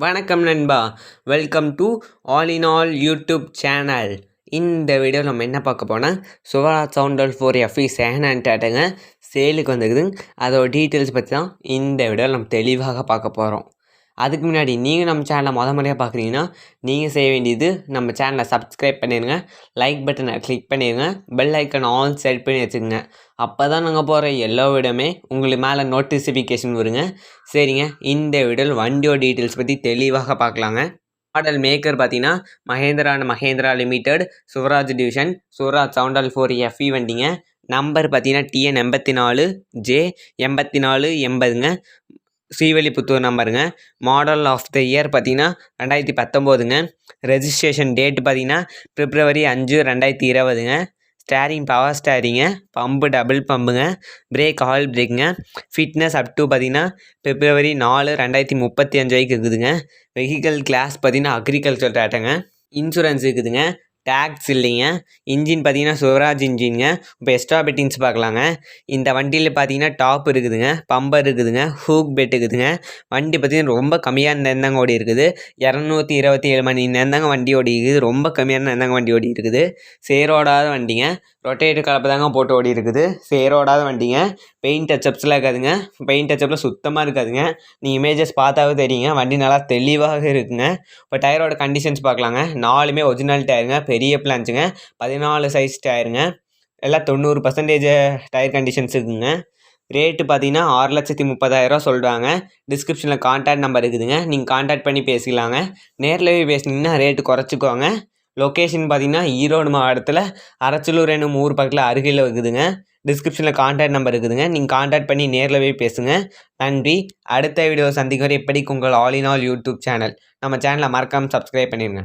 வணக்கம் நண்பா, welcome to all in all YouTube channel. இந்த வீடியோவில் நம்ம என்ன பார்க்க போனால் சுவராஜ் சவுண்டல் 4FE செகண்ட் ஹேண்ட் டேட்டுங்க சேலுக்கு வந்துக்குதுங்க. அதோட டீட்டெயில்ஸ் பற்றி தான் இந்த வீடியோவில் நம்ம தெளிவாக பார்க்க போகிறோம். அதுக்கு முன்னாடி நீங்கள் நம்ம சேனலை முறையாக பார்க்குறீங்கன்னா நீங்கள் செய்ய வேண்டியது நம்ம சேனலை சப்ஸ்கிரைப் பண்ணிடுங்க, லைக் பட்டனை கிளிக் பண்ணிடுங்க, பெல் ஐக்கன் ஆல் செட் பண்ணி வச்சுக்கோங்க. அப்போ தான் நாங்கள் போகிற எல்லா வீடியோமே உங்களுக்கு மேலே நோட்டிஃபிகேஷன் வருங்க. சரிங்க, இந்த வீடியோவில் வண்டியோட டீட்டெயில்ஸ் பற்றி தெளிவாக பார்க்கலாங்க. மாடல் மேக்கர் பார்த்தீங்கன்னா மஹேந்திரா லிமிடெட், சுவராஜ் டிவிஷன், சுவராஜ் சவுண்டல் 4FE வண்டிங்க. நம்பர் பார்த்தீங்கன்னா TN 84 J 8480ங்க. ஸ்ரீவில்லிபுத்தூர் நம்பருங்க. மாடல் ஆஃப் த இயர் பார்த்தீங்கன்னா 2019ங்க. ரெஜிஸ்ட்ரேஷன் டேட் பார்த்தீங்கன்னா February 5, 2020ங்க. ஸ்டேரிங் பவர் ஸ்டேரிங்க, பம்பு டபுள் பம்புங்க, பிரேக் ஆயில் பிரேக்குங்க. ஃபிட்னஸ் அப் டு பார்த்தீங்கன்னா February 4, 2035 வரைக்கும் இருக்குதுங்க. வெஹிக்கல் கிளாஸ் பார்த்தீங்கன்னா அக்ரிகல்ச்சர் டேட்டாங்க. இன்சூரன்ஸ் இருக்குதுங்க, டேக்ஸ் இல்லைங்க. இன்ஜின் பார்த்தீங்கன்னா சுவராஜ் இன்ஜின்ங்க. இப்போ எக்ஸ்ட்ரா பெட்டிங்ஸ் பார்க்கலாங்க. இந்த வண்டியில் பார்த்தீங்கன்னா டாப் இருக்குதுங்க, பம்பர் இருக்குதுங்க, ஹூக் பெட் இருக்குதுங்க. வண்டி பார்த்தீங்கன்னா ரொம்ப கம்மியான நேரந்தாங்க ஓடி இருக்குது. 227 மணி நேரந்தாங்க வண்டி ஓடி இருக்குது. ரொம்ப கம்மியான நேரந்தாங்க வண்டி ஓடி இருக்குது. சேரோடாத வண்டிங்க, ரொட்டேட்டர் கலப்பை தாங்க போட்டு ஓடி இருக்குது. சேரோடாத வண்டிங்க. பெயிண்ட் டச்சப்ஸ்லாம் இருக்காதுங்க. பெயிண்ட் டச்சப்லாம் சுத்தமாக இருக்காதுங்க. நீங்கள் இமேஜஸ் பார்த்தாவே தெரியுங்க, வண்டி நல்லா தெளிவாக இருக்குங்க. இப்போ டயரோட கண்டிஷன்ஸ் பார்க்கலாங்க. 4மே ஒரிஜினல் டயருங்க, பெரிய பிளான்ஸுங்க, 14 சைஸ் டயருங்க. எல்லாம் 90% டயர் கண்டிஷன்ஸ் இருக்குங்க. ரேட்டு பார்த்தீங்கன்னா 6,30,000 சொல்கிறாங்க. டிஸ்கிரிப்ஷனில் கான்டாக்ட் நம்பர் இருக்குதுங்க, நீங்கள் கான்டாக்ட் பண்ணி பேசிக்கலாங்க. நேரில் போய் பேசினீங்கன்னா ரேட்டு குறைச்சிக்குவாங்க. லொக்கேஷன் பார்த்தீங்கன்னா ஈரோடு மாவட்டத்தில் அரச்சலூர் என்னும் ஊர் பக்கத்தில் அருகில் இருக்குதுங்க. டிஸ்கிரிப்ஷனில் கான்டாக்ட் நம்பர் இருக்குதுங்க, நீங்கள் கான்டாக்ட் பண்ணி நேரில் போய் பேசுங்க. நன்றி. அடுத்த வீடியோ சந்திக்கிற இப்படிக்கு உங்கள் all in all YouTube channel. நம்ம சேனலை மறக்காமல் சப்ஸ்கிரைப் பண்ணிடுங்க.